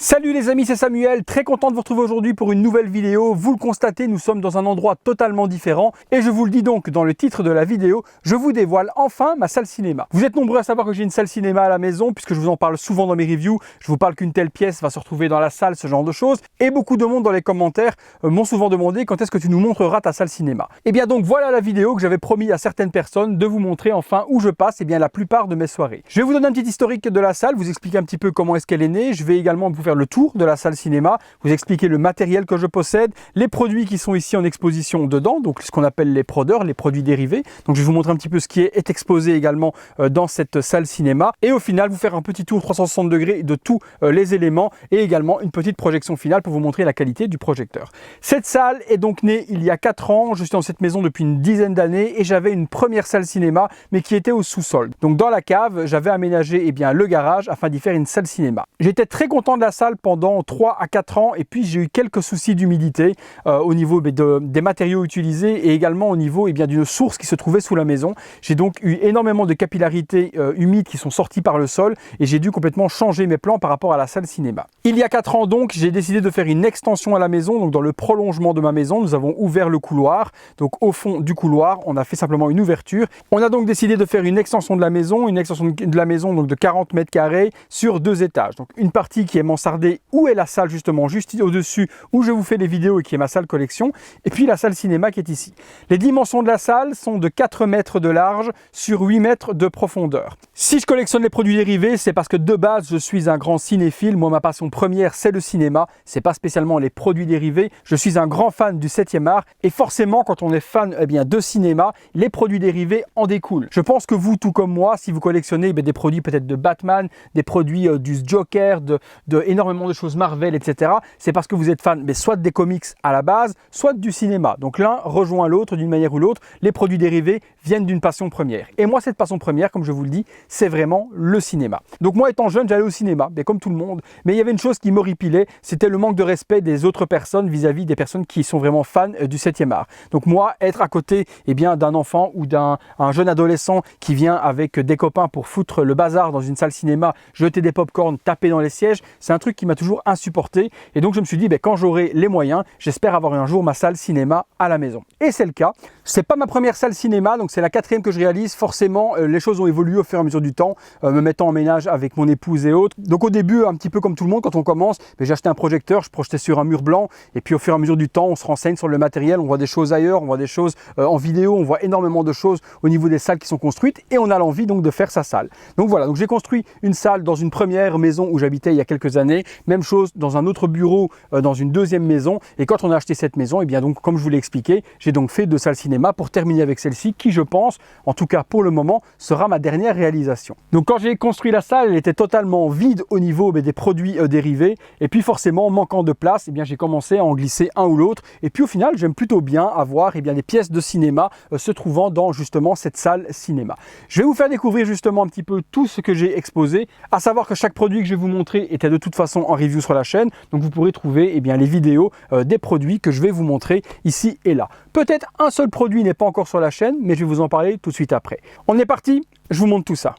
Salut les amis, c'est Samuel, très content de vous retrouver aujourd'hui pour une nouvelle vidéo. Vous le constatez, nous sommes dans un endroit totalement différent et je vous le dis donc dans le titre de la vidéo, je vous dévoile enfin ma salle cinéma. Vous êtes nombreux à savoir que j'ai une salle cinéma à la maison puisque je vous en parle souvent dans mes reviews. Je vous parle qu'une telle pièce va se retrouver dans la salle, ce genre de choses. Et beaucoup de monde dans les commentaires m'ont souvent demandé quand est-ce que tu nous montreras ta salle cinéma. Et bien donc voilà la vidéo que j'avais promis à certaines personnes de vous montrer enfin où je passe la plupart de mes soirées. Je vais vous donner un petit historique de la salle, vous expliquer un petit peu comment est-ce qu'elle est née. Je vais également vous faire le tour de la salle cinéma, vous expliquer le matériel que je possède, les produits qui sont ici en exposition dedans, donc ce qu'on appelle les prodeurs, les produits dérivés. Donc je vais vous montrer un petit peu ce qui est exposé également dans cette salle cinéma et au final vous faire un petit tour 360 degrés de tous les éléments et également une petite projection finale pour vous montrer la qualité du projecteur. Cette salle est donc née il y a 4 ans, je suis dans cette maison depuis une dizaine d'années et j'avais une première salle cinéma mais qui était au sous-sol. Donc dans la cave, j'avais aménagé le garage afin d'y faire une salle cinéma. J'étais très content de la salle pendant 3 à 4 ans et puis j'ai eu quelques soucis d'humidité au niveau des matériaux utilisés et également au niveau d'une source qui se trouvait sous la maison. J'ai donc eu énormément de capillarités humides qui sont sorties par le sol et j'ai dû complètement changer mes plans par rapport à la salle cinéma. Il y a 4 ans donc, j'ai décidé de faire une extension à la maison, donc dans le prolongement de ma maison, nous avons ouvert le couloir. Donc au fond du couloir, on a fait simplement une ouverture. On a donc décidé de faire une extension de la maison, donc de 40 mètres carrés sur 2 étages. Donc une partie qui est mansardée où est la salle justement juste au-dessus où je vous fais des vidéos et qui est ma salle collection et puis la salle cinéma qui est ici. Les dimensions de la salle sont de 4 mètres de large sur 8 mètres de profondeur. Si je collectionne les produits dérivés, c'est parce que de base je suis un grand cinéphile. Moi ma passion première c'est le cinéma, c'est pas spécialement les produits dérivés. Je suis un grand fan du 7e art et forcément quand on est fan de cinéma, les produits dérivés en découlent. Je pense que vous tout comme moi, si vous collectionnez des produits peut-être de Batman, des produits du Joker, de énormément de choses Marvel, etc. C'est parce que vous êtes fan soit des comics à la base, soit du cinéma. Donc l'un rejoint l'autre d'une manière ou l'autre. Les produits dérivés viennent d'une passion première. Et moi, cette passion première, comme je vous le dis, c'est vraiment le cinéma. Donc moi, étant jeune, j'allais au cinéma, comme tout le monde. Mais il y avait une chose qui m'horripilait, c'était le manque de respect des autres personnes vis-à-vis des personnes qui sont vraiment fans du 7e art. Donc moi, être à côté d'un enfant ou d'un jeune adolescent qui vient avec des copains pour foutre le bazar dans une salle cinéma, jeter des pop-corn, taper dans les sièges, c'est un truc qui m'a toujours insupporté. Et donc je me suis dit, quand j'aurai les moyens, j'espère avoir un jour ma salle cinéma à la maison. Et c'est le cas. C'est pas ma première salle cinéma, donc c'est la 4e que je réalise. Forcément, les choses ont évolué au fur et à mesure du temps, me mettant en ménage avec mon épouse et autres. Donc au début, un petit peu comme tout le monde, quand on commence, j'ai acheté un projecteur, je projetais sur un mur blanc. Et puis au fur et à mesure du temps, on se renseigne sur le matériel, on voit des choses ailleurs, on voit des choses en vidéo, on voit énormément de choses au niveau des salles qui sont construites et on a l'envie donc de faire sa salle. Donc voilà, donc j'ai construit une salle dans une première maison où j'habitais il y a quelques années. Même chose dans un autre bureau dans une deuxième maison et quand on a acheté cette maison, donc comme je vous l'ai expliqué, j'ai donc fait 2 salles cinéma pour terminer avec celle-ci qui je pense, en tout cas pour le moment, sera ma dernière réalisation. Donc quand j'ai construit la salle, elle était totalement vide au niveau des produits dérivés et puis forcément manquant de place, j'ai commencé à en glisser un ou l'autre et puis au final j'aime plutôt bien avoir des pièces de cinéma se trouvant dans justement cette salle cinéma. Je vais vous faire découvrir justement un petit peu tout ce que j'ai exposé, à savoir que chaque produit que je vais vous montrer était de toute façon en review sur la chaîne, donc vous pourrez trouver les vidéos des produits que je vais vous montrer ici et là. Peut-être un seul produit n'est pas encore sur la chaîne, mais je vais vous en parler tout de suite après. On est parti, je vous montre tout ça.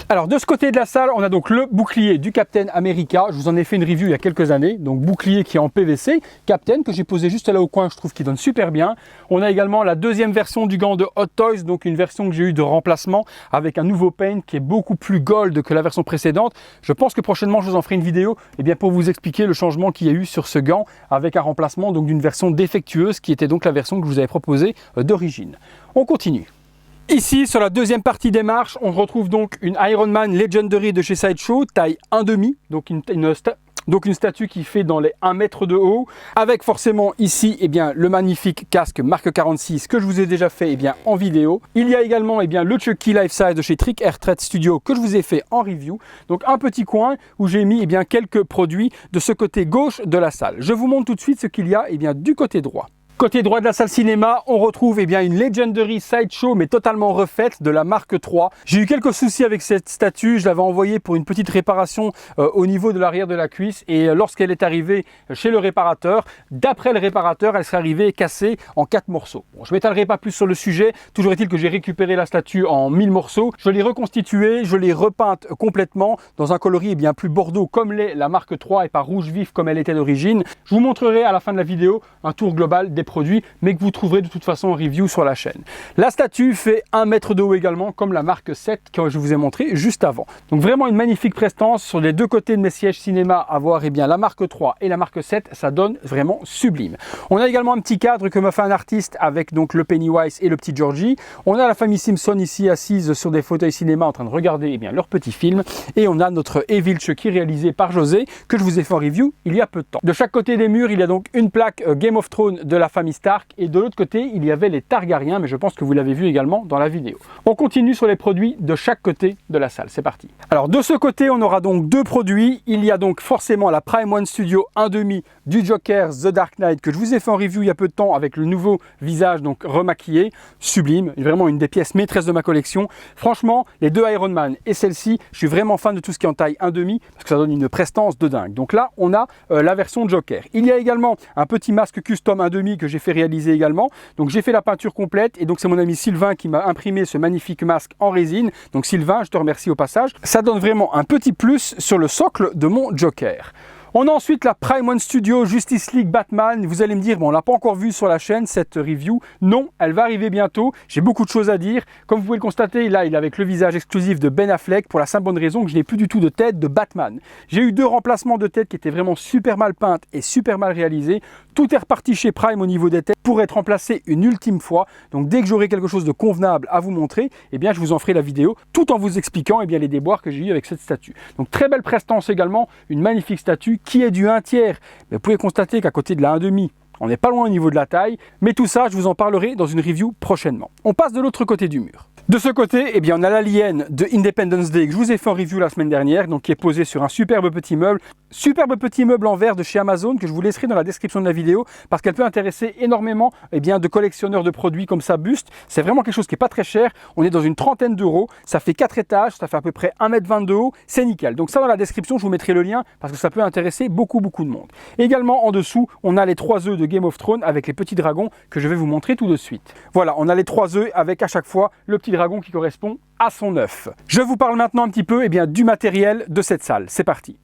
Alors de ce côté de la salle, on a donc le bouclier du Captain America. Je vous en ai fait une review il y a quelques années. Donc bouclier qui est en PVC, Captain que j'ai posé juste là au coin, je trouve qu'il donne super bien. On a également la 2e version du gant de Hot Toys, donc une version que j'ai eu de remplacement avec un nouveau paint qui est beaucoup plus gold que la version précédente. Je pense que prochainement je vous en ferai une vidéo pour vous expliquer le changement qu'il y a eu sur ce gant avec un remplacement donc d'une version défectueuse qui était donc la version que je vous avais proposée d'origine. On continue. Ici, sur la 2e partie des marches, on retrouve donc une Iron Man Legendary de chez Sideshow, taille 1,5, donc une statue qui fait dans les 1 mètre de haut, avec forcément ici le magnifique casque Mark 46 que je vous ai déjà fait en vidéo. Il y a également le Chucky Life Size de chez Trick Air Thread Studio que je vous ai fait en review. Donc un petit coin où j'ai mis quelques produits de ce côté gauche de la salle. Je vous montre tout de suite ce qu'il y a du côté droit. Côté droit de la salle cinéma, on retrouve eh bien, une Legendary Sideshow mais totalement refaite de la marque 3. J'ai eu quelques soucis avec cette statue, je l'avais envoyée pour une petite réparation au niveau de l'arrière de la cuisse et lorsqu'elle est arrivée chez le réparateur, d'après le réparateur, elle serait arrivée cassée en 4 morceaux. Bon, je ne m'étalerai pas plus sur le sujet, toujours est-il que j'ai récupéré la statue en 1000 morceaux, je l'ai reconstituée, je l'ai repeinte complètement dans un coloris bien plus bordeaux comme l'est la marque 3 et pas rouge vif comme elle était d'origine. Je vous montrerai à la fin de la vidéo un tour global des produits, mais que vous trouverez de toute façon en review sur la chaîne. La statue fait 1 mètre de haut également, comme la marque 7 que je vous ai montré juste avant. Donc vraiment une magnifique prestance sur les deux côtés de mes sièges cinéma, à voir eh bien, la marque 3 et la marque 7, ça donne vraiment sublime. On a également un petit cadre que m'a fait un artiste avec donc le Pennywise et le petit Georgie. On a la famille Simpson ici assise sur des fauteuils cinéma en train de regarder eh bien, leur petit film. Et on a notre Evil Chucky réalisé par José, que je vous ai fait en review il y a peu de temps. De chaque côté des murs, il y a donc une plaque Game of Thrones de la famille Stark et de l'autre côté, il y avait les Targaryens, mais je pense que vous l'avez vu également dans la vidéo. On continue sur les produits de chaque côté de la salle, c'est parti. Alors de ce côté, on aura donc deux produits. Il y a donc forcément la Prime One Studio 1/2 du Joker The Dark Knight que je vous ai fait en review il y a peu de temps avec le nouveau visage donc remaquillé, sublime, vraiment une des pièces maîtresses de ma collection. Franchement, les deux Iron Man et celle-ci, je suis vraiment fan de tout ce qui est en taille 1/2 parce que ça donne une prestance de dingue. Donc là, on a la version Joker. Il y a également un petit masque custom 1/2 que j'ai fait réaliser également. Donc j'ai fait la peinture complète et donc c'est mon ami Sylvain qui m'a imprimé ce magnifique masque en résine. Donc Sylvain, je te remercie au passage. Ça donne vraiment un petit plus sur le socle de mon Joker. On a ensuite la Prime One Studio Justice League Batman. Vous allez me dire, bon, on l'a pas encore vu sur la chaîne cette review. Non, elle va arriver bientôt. J'ai beaucoup de choses à dire. Comme vous pouvez le constater, là, il est avec le visage exclusif de Ben Affleck pour la simple bonne raison que je n'ai plus du tout de tête de Batman. J'ai eu deux remplacements de tête qui étaient vraiment super mal peintes et super mal réalisées. Tout est reparti chez Prime au niveau des têtes pour être remplacé une ultime fois. Donc dès que j'aurai quelque chose de convenable à vous montrer, eh bien, je vous en ferai la vidéo tout en vous expliquant eh bien, les déboires que j'ai eu avec cette statue. Donc très belle prestance également, une magnifique statue qui est du 1/3. Mais vous pouvez constater qu'à côté de la 1/2, on n'est pas loin au niveau de la taille, mais tout ça, je vous en parlerai dans une review prochainement. On passe de l'autre côté du mur. De ce côté, eh bien, on a l'Alien de Independence Day que je vous ai fait en review la semaine dernière, donc qui est posé sur un superbe petit meuble en verre de chez Amazon que je vous laisserai dans la description de la vidéo parce qu'elle peut intéresser énormément eh bien, de collectionneurs de produits comme ça Bust. C'est vraiment quelque chose qui n'est pas très cher. On est dans une trentaine d'euros. Ça fait 4 étages, ça fait à peu près 1,20 m de haut. C'est nickel. Donc ça dans la description, je vous mettrai le lien parce que ça peut intéresser beaucoup de monde. Également en dessous, on a les 3 œufs de Game of Thrones avec les petits dragons que je vais vous montrer tout de suite. Voilà, on a les 3 œufs avec à chaque fois le petit dragon qui correspond à son œuf. Je vous parle maintenant un petit peu eh bien, du matériel de cette salle. C'est parti.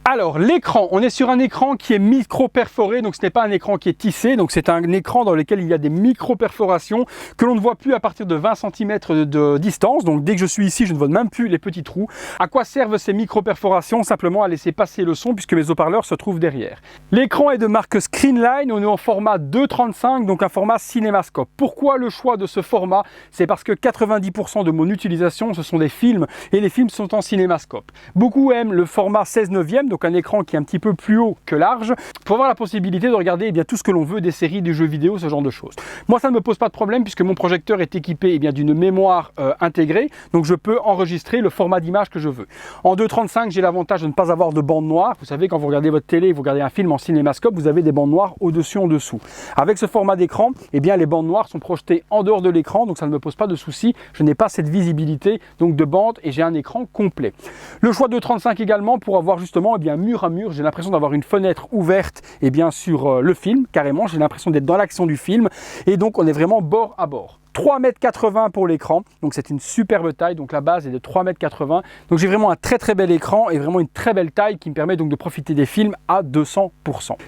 Alors l'écran, on est sur un écran qui est micro-perforé, donc ce n'est pas un écran qui est tissé, donc c'est un écran dans lequel il y a des micro-perforations que l'on ne voit plus à partir de 20 cm de distance, donc dès que je suis ici, je ne vois même plus les petits trous. À quoi servent ces micro-perforations? Simplement à laisser passer le son puisque mes haut-parleurs se trouvent derrière. L'écran est de marque Screenline, on est en format 2.35, donc un format cinémascope. Pourquoi le choix de ce format? C'est parce que 90% de mon utilisation, ce sont des films, et les films sont en cinémascope. Beaucoup aiment le format 16/9, donc un écran qui est un petit peu plus haut que large, pour avoir la possibilité de regarder eh bien, tout ce que l'on veut, des séries, des jeux vidéo, ce genre de choses. Moi, ça ne me pose pas de problème puisque mon projecteur est équipé eh bien, d'une mémoire intégrée, donc je peux enregistrer le format d'image que je veux. En 2.35, j'ai l'avantage de ne pas avoir de bande noire. Vous savez, quand vous regardez votre télé, vous regardez un film en cinémascope, vous avez des bandes noires au-dessus, en dessous. Avec ce format d'écran, eh bien, les bandes noires sont projetées en dehors de l'écran, donc ça ne me pose pas de souci. Je n'ai pas cette visibilité donc de bande et j'ai un écran complet. Le choix de 2.35 également pour avoir justement bien mur à mur, j'ai l'impression d'avoir une fenêtre ouverte et bien sur le film, carrément, j'ai l'impression d'être dans l'action du film et donc on est vraiment bord à bord. 3,80 m pour l'écran, donc c'est une superbe taille, donc la base est de 3,80 m, donc j'ai vraiment un très bel écran et vraiment une très belle taille qui me permet donc de profiter des films à 200%.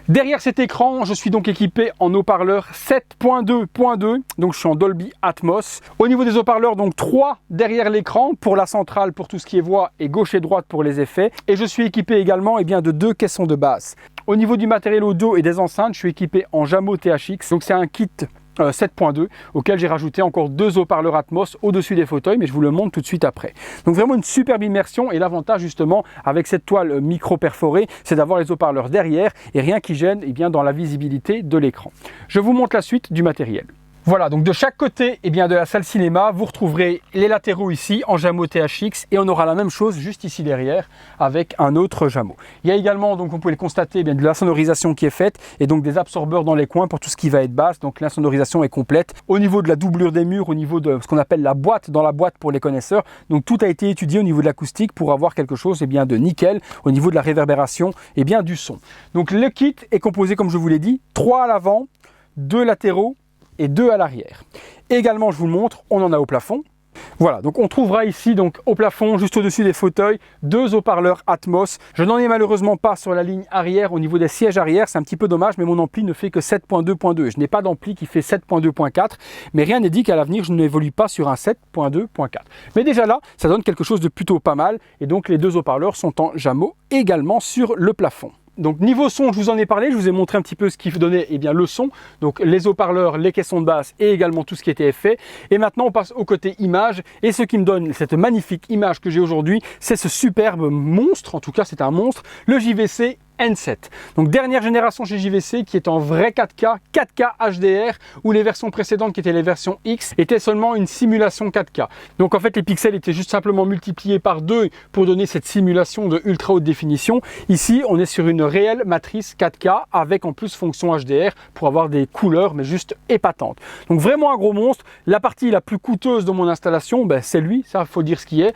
Derrière cet écran, je suis donc équipé en haut-parleur 7.2.2, donc je suis en Dolby Atmos. Au niveau des haut-parleurs, donc 3 derrière l'écran pour la centrale, pour tout ce qui est voix, et gauche et droite pour les effets, et je suis équipé également eh bien, de 2 caissons de basse. Au niveau du matériel audio et des enceintes, je suis équipé en Jamo THX, donc c'est un kit 7.2 auquel j'ai rajouté encore 2 haut-parleurs Atmos au-dessus des fauteuils, mais je vous le montre tout de suite après. Donc vraiment une superbe immersion et l'avantage justement avec cette toile micro perforée, c'est d'avoir les haut-parleurs derrière et rien qui gêne eh bien, dans la visibilité de l'écran. Je vous montre la suite du matériel. Voilà, donc de chaque côté de la salle cinéma, vous retrouverez les latéraux ici en Jammo THX et on aura la même chose juste ici derrière avec un autre Jammo. Il y a également, donc vous pouvez le constater, de la sonorisation qui est faite et donc des absorbeurs dans les coins pour tout ce qui va être basse. Donc la sonorisation est complète. Au niveau de la doublure des murs, au niveau de ce qu'on appelle la boîte dans la boîte pour les connaisseurs, donc tout a été étudié au niveau de l'acoustique pour avoir quelque chose de nickel au niveau de la réverbération et du son. Donc le kit est composé, comme je vous l'ai dit, 3 à l'avant, 2 latéraux et 2 à l'arrière. Également, je vous le montre, on en a au plafond. Voilà, donc on trouvera ici donc au plafond, juste au-dessus des fauteuils, 2 haut-parleurs Atmos. Je n'en ai malheureusement pas sur la ligne arrière au niveau des sièges arrière, c'est un petit peu dommage, mais mon ampli ne fait que 7.2.2. Je n'ai pas d'ampli qui fait 7.2.4, mais rien n'est dit qu'à l'avenir je n'évolue pas sur un 7.2.4. Mais déjà là, ça donne quelque chose de plutôt pas mal, et donc les 2 haut-parleurs sont en Jammo également sur le plafond. Donc niveau son, je vous en ai parlé, je vous ai montré un petit peu ce qui donnait le son, donc les haut-parleurs, les caissons de basse et également tout ce qui était effet. Et maintenant on passe au côté image, et ce qui me donne cette magnifique image que j'ai aujourd'hui, c'est ce superbe monstre, en tout cas c'est un monstre, le JVC N7. Donc dernière génération chez JVC qui est en vrai 4K, 4K HDR, où les versions précédentes qui étaient les versions X étaient seulement une simulation 4K. Donc en fait les pixels étaient juste simplement multipliés par 2 pour donner cette simulation de ultra haute définition. Ici on est sur une réelle matrice 4K avec en plus fonction HDR pour avoir des couleurs mais juste épatantes. Donc vraiment un gros monstre. La partie la plus coûteuse de mon installation, c'est lui, ça faut dire ce qui est.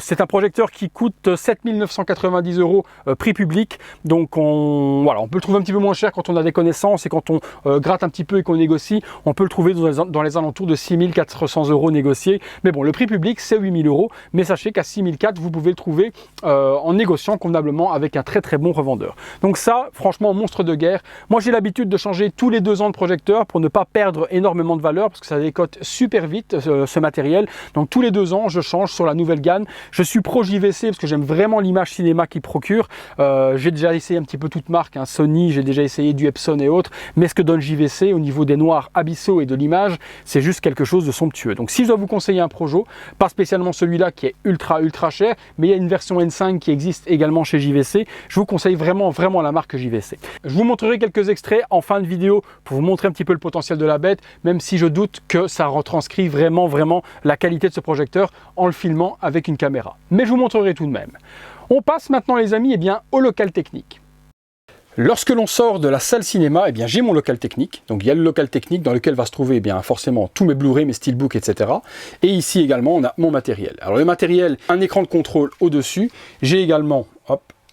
C'est un projecteur qui coûte 7 990 € prix public. Donc on peut le trouver un petit peu moins cher quand on a des connaissances et quand on gratte un petit peu et qu'on négocie, on peut le trouver dans les alentours de 6 400 € négociés. Mais bon, le prix public c'est 8 000 €, mais sachez qu'à 6 400 vous pouvez le trouver en négociant convenablement avec un très très bon revendeur. Donc ça, franchement, monstre de guerre. Moi j'ai l'habitude de changer tous les 2 ans de projecteur pour ne pas perdre énormément de valeur parce que ça décote super vite ce matériel. Donc tous les 2 ans je change sur la nouvelle gamme. Je suis pro JVC parce que j'aime vraiment l'image cinéma qu'il procure. J'ai déjà essayé un petit peu toute marque, Sony, j'ai déjà essayé du Epson et autres, mais ce que donne JVC au niveau des noirs abyssaux et de l'image, c'est juste quelque chose de somptueux. Donc si je dois vous conseiller un Projo, pas spécialement celui-là qui est ultra cher, mais il y a une version N5 qui existe également chez JVC, je vous conseille vraiment la marque JVC. Je vous montrerai quelques extraits en fin de vidéo pour vous montrer un petit peu le potentiel de la bête, même si je doute que ça retranscrit vraiment la qualité de ce projecteur en le filmant avec une caméra. Mais je vous montrerai tout de même. On passe maintenant les amis au local technique. Lorsque l'on sort de la salle cinéma, j'ai mon local technique. Donc il y a le local technique dans lequel va se trouver forcément tous mes Blu-ray, mes Steelbook, etc. Et ici également on a mon matériel. Alors le matériel, un écran de contrôle au-dessus. J'ai également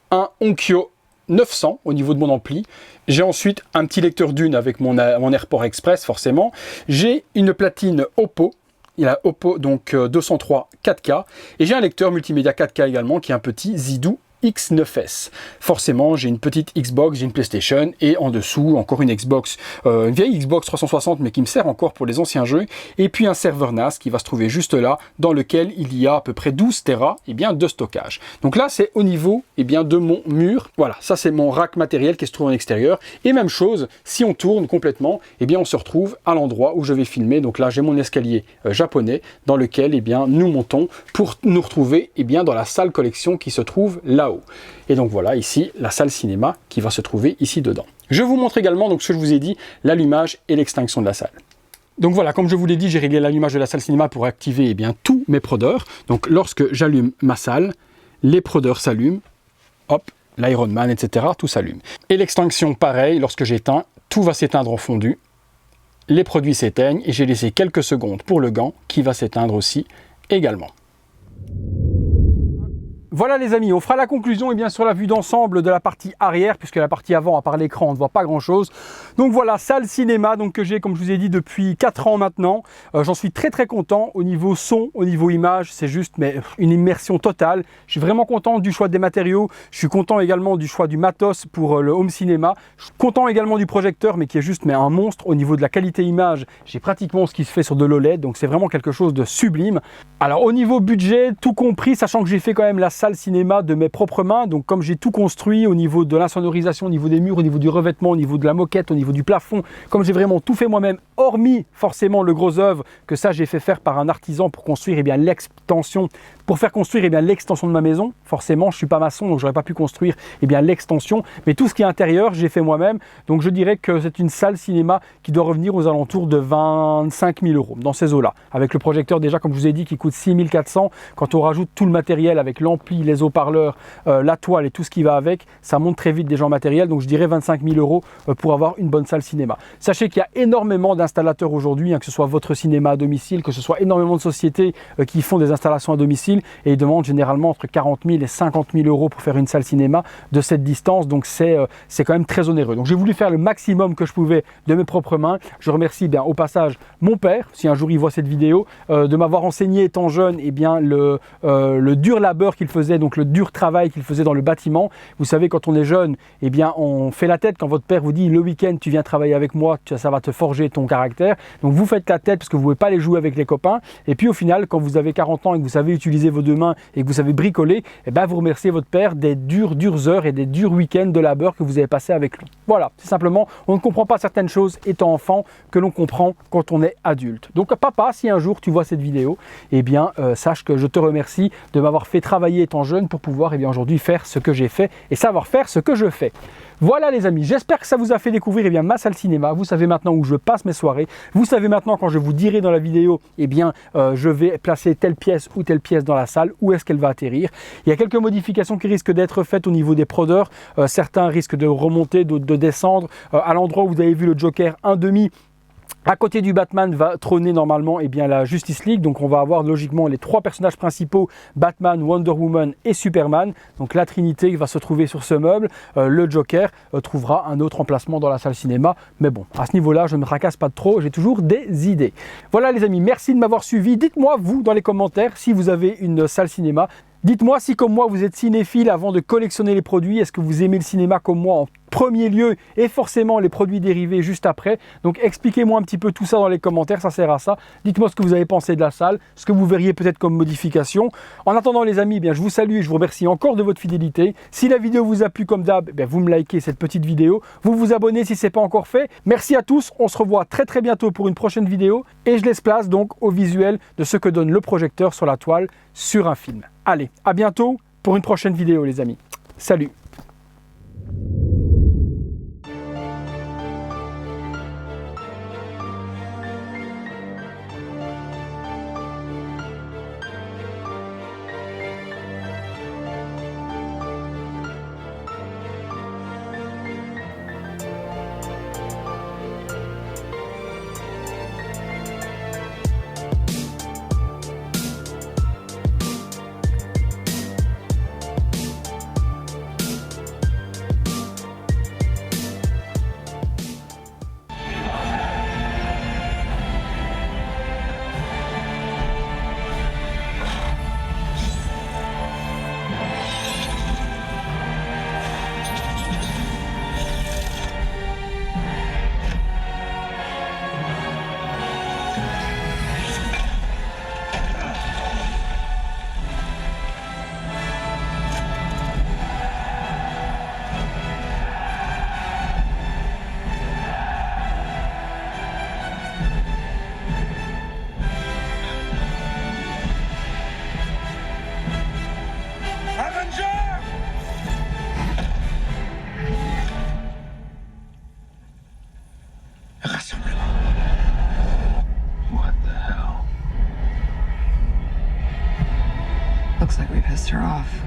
un Onkyo 900 au niveau de mon ampli. J'ai ensuite un petit lecteur Dune avec mon AirPort Express forcément. J'ai une platine Oppo. Il a Oppo donc 203 4K et j'ai un lecteur multimédia 4K également qui est un petit Zidou X9S. Forcément, j'ai une petite Xbox, j'ai une PlayStation et en dessous encore une Xbox, une vieille Xbox 360 mais qui me sert encore pour les anciens jeux et puis un serveur NAS qui va se trouver juste là dans lequel il y a à peu près 12 Tera de stockage. Donc là, c'est au niveau de mon mur. Voilà, ça c'est mon rack matériel qui se trouve en extérieur et même chose, si on tourne complètement, on se retrouve à l'endroit où je vais filmer. Donc là, j'ai mon escalier japonais dans lequel nous montons pour nous retrouver dans la salle collection qui se trouve là-haut. Et donc voilà ici la salle cinéma qui va se trouver ici dedans. Je vous montre également donc ce que je vous ai dit, l'allumage et l'extinction de la salle. Donc voilà, comme je vous l'ai dit, j'ai réglé l'allumage de la salle cinéma pour activer tous mes prodeurs. Donc lorsque j'allume ma salle, les prodeurs s'allument, hop, l'Iron Man, etc. tout s'allume. Et l'extinction, pareil, lorsque j'éteins, tout va s'éteindre en fondu. Les produits s'éteignent et j'ai laissé quelques secondes pour le gant qui va s'éteindre aussi également. Voilà les amis, on fera la conclusion sur la vue d'ensemble de la partie arrière, puisque la partie avant, à part l'écran, on ne voit pas grand chose. Donc voilà, salle cinéma que j'ai, comme je vous ai dit, depuis 4 ans maintenant. J'en suis très content au niveau son, au niveau image, c'est juste une immersion totale. Je suis vraiment content du choix des matériaux, je suis content également du choix du matos pour le home cinéma. Je suis content également du projecteur, mais qui est juste un monstre au niveau de la qualité image. J'ai pratiquement ce qui se fait sur de l'OLED, donc c'est vraiment quelque chose de sublime. Alors au niveau budget, tout compris, sachant que j'ai fait quand même la salle cinéma de mes propres mains, donc comme j'ai tout construit au niveau de l'insonorisation, au niveau des murs, au niveau du revêtement, au niveau de la moquette, au niveau du plafond, comme j'ai vraiment tout fait moi-même, hormis forcément le gros œuvre, que ça j'ai fait faire par un artisan pour construire l'extension pour faire construire l'extension de ma maison. Forcément, je ne suis pas maçon, donc je n'aurais pas pu construire l'extension. Mais tout ce qui est intérieur, j'ai fait moi-même. Donc je dirais que c'est une salle cinéma qui doit revenir aux alentours de 25 000 €, dans ces eaux-là. Avec le projecteur déjà, comme je vous ai dit, qui coûte 6 400. Quand on rajoute tout le matériel avec l'ampli, les haut-parleurs, la toile et tout ce qui va avec, ça monte très vite déjà en matériel. Donc je dirais 25 000 € pour avoir une bonne salle cinéma. Sachez qu'il y a énormément d'installateurs aujourd'hui, que ce soit votre cinéma à domicile, que ce soit énormément de sociétés qui font des installations à domicile et ils demandent généralement entre 40 000 et 50 000 € pour faire une salle cinéma de cette distance. Donc c'est quand même très onéreux. Donc j'ai voulu faire le maximum que je pouvais de mes propres mains. Je remercie au passage mon père, si un jour il voit cette vidéo, de m'avoir enseigné étant jeune le dur labeur qu'il faisait, donc le dur travail qu'il faisait dans le bâtiment. Vous savez, quand on est jeune, on fait la tête quand votre père vous dit le week-end tu viens travailler avec moi, ça va te forger ton caractère. Donc vous faites la tête parce que vous ne pouvez pas aller jouer avec les copains. Et puis au final, quand vous avez 40 ans et que vous savez utiliser vos deux mains et que vous savez bricoler, vous remerciez votre père des dures heures et des durs week-ends de labeur que vous avez passé avec lui. Voilà, c'est simplement, on ne comprend pas certaines choses étant enfant que l'on comprend quand on est adulte. Donc papa, si un jour tu vois cette vidéo, sache que je te remercie de m'avoir fait travailler étant jeune pour pouvoir aujourd'hui faire ce que j'ai fait et savoir faire ce que je fais. Voilà les amis, j'espère que ça vous a fait découvrir ma salle cinéma. Vous savez maintenant où je passe mes soirées. Vous savez maintenant, quand je vous dirai dans la vidéo, je vais placer telle pièce ou telle pièce dans la salle, où est-ce qu'elle va atterrir. Il y a quelques modifications qui risquent d'être faites au niveau des prodeurs. Certains risquent de remonter, d'autres de descendre. À l'endroit où vous avez vu le Joker 1,5, à côté du Batman va trôner normalement la Justice League. Donc on va avoir logiquement les trois personnages principaux, Batman, Wonder Woman et Superman. Donc la Trinité va se trouver sur ce meuble. Le Joker trouvera un autre emplacement dans la salle cinéma. Mais bon, à ce niveau-là, je ne me tracasse pas trop, j'ai toujours des idées. Voilà les amis, merci de m'avoir suivi. Dites-moi vous dans les commentaires si vous avez une salle cinéma. Dites-moi si comme moi vous êtes cinéphile avant de collectionner les produits. Est-ce que vous aimez le cinéma comme moi en premier lieu et forcément les produits dérivés juste après? Donc expliquez-moi un petit peu tout ça dans les commentaires, ça sert à ça. Dites-moi ce que vous avez pensé de la salle, ce que vous verriez peut-être comme modification. En attendant les amis, je vous salue et je vous remercie encore de votre fidélité. Si la vidéo vous a plu comme d'hab, vous me likez cette petite vidéo. Vous vous abonnez si ce n'est pas encore fait. Merci à tous, on se revoit très très bientôt pour une prochaine vidéo. Et je laisse place donc au visuel de ce que donne le projecteur sur la toile sur un film. Allez, à bientôt pour une prochaine vidéo les amis. Salut! Looks like we pissed her off.